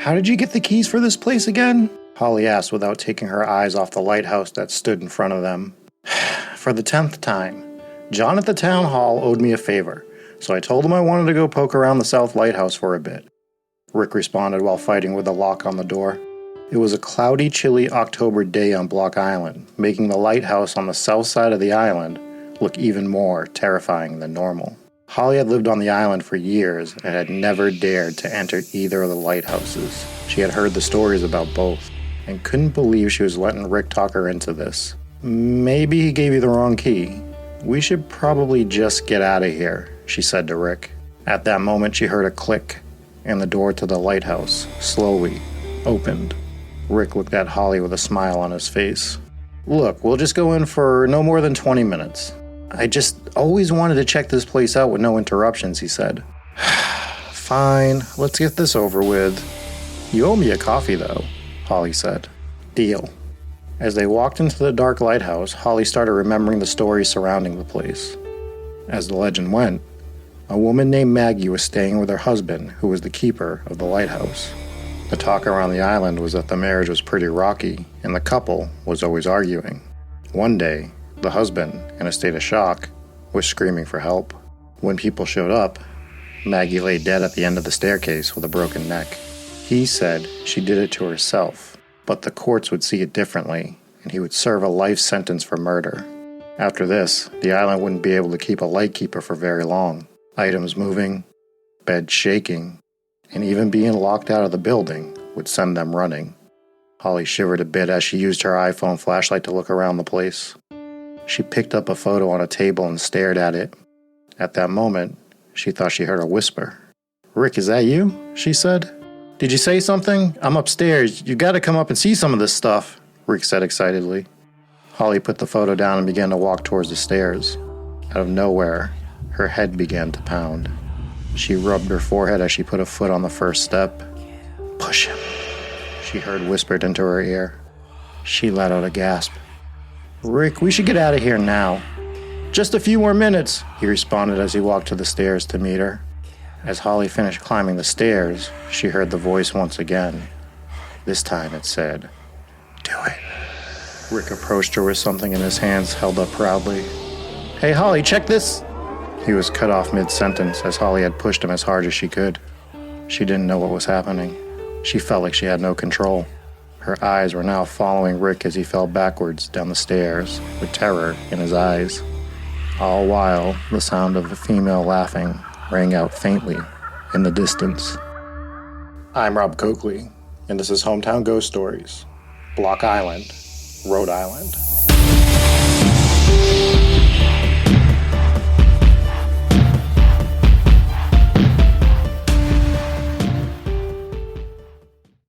How did you get the keys for this place again? Holly asked without taking her eyes off the lighthouse that stood in front of them. For the 10th time. John at the town hall owed me a favor, so I told him I wanted to go poke around the South Lighthouse for a bit. Rick responded while fighting with the lock on the door. It was a cloudy, chilly October day on Block Island, making the lighthouse on the south side of the island look even more terrifying than normal. Holly had lived on the island for years and had never dared to enter either of the lighthouses. She had heard the stories about both, and couldn't believe she was letting Rick talk her into this. Maybe he gave you the wrong key. We should probably just get out of here, she said to Rick. At that moment, she heard a click, and the door to the lighthouse slowly opened. Rick looked at Holly with a smile on his face. Look, we'll just go in for no more than 20 minutes. I just always wanted to check this place out with no interruptions, he said. Fine, let's get this over with. You owe me a coffee, though, Holly said. Deal. As they walked into the dark lighthouse, Holly started remembering the stories surrounding the place. As the legend went, a woman named Maggie was staying with her husband, who was the keeper of the lighthouse. The talk around the island was that the marriage was pretty rocky, and the couple was always arguing. One day, the husband, in a state of shock, was screaming for help. When people showed up, Maggie lay dead at the end of the staircase with a broken neck. He said she did it to herself, but the courts would see it differently, and he would serve a life sentence for murder. After this, the island wouldn't be able to keep a lightkeeper for very long. Items moving, beds shaking, and even being locked out of the building would send them running. Holly shivered a bit as she used her iPhone flashlight to look around the place. She picked up a photo on a table and stared at it. At that moment, she thought she heard a whisper. Rick, is that you? She said. Did you say something? I'm upstairs. You gotta come up and see some of this stuff, Rick said excitedly. Holly put the photo down and began to walk towards the stairs. Out of nowhere, her head began to pound. She rubbed her forehead as she put a foot on the first step. Push him, she heard whispered into her ear. She let out a gasp. Rick, we should get out of here now. Just a few more minutes, he responded as he walked to the stairs to meet her. As Holly finished climbing the stairs, she heard the voice once again. This time it said, Do it. Rick approached her with something in his hands held up proudly. Hey Holly, check this! He was cut off mid-sentence as Holly had pushed him as hard as she could. She didn't know what was happening. She felt like she had no control. Her eyes were now following Rick as he fell backwards down the stairs with terror in his eyes. All while, the sound of a female laughing rang out faintly in the distance. I'm Rob Coakley, and this is Hometown Ghost Stories, Block Island, Rhode Island.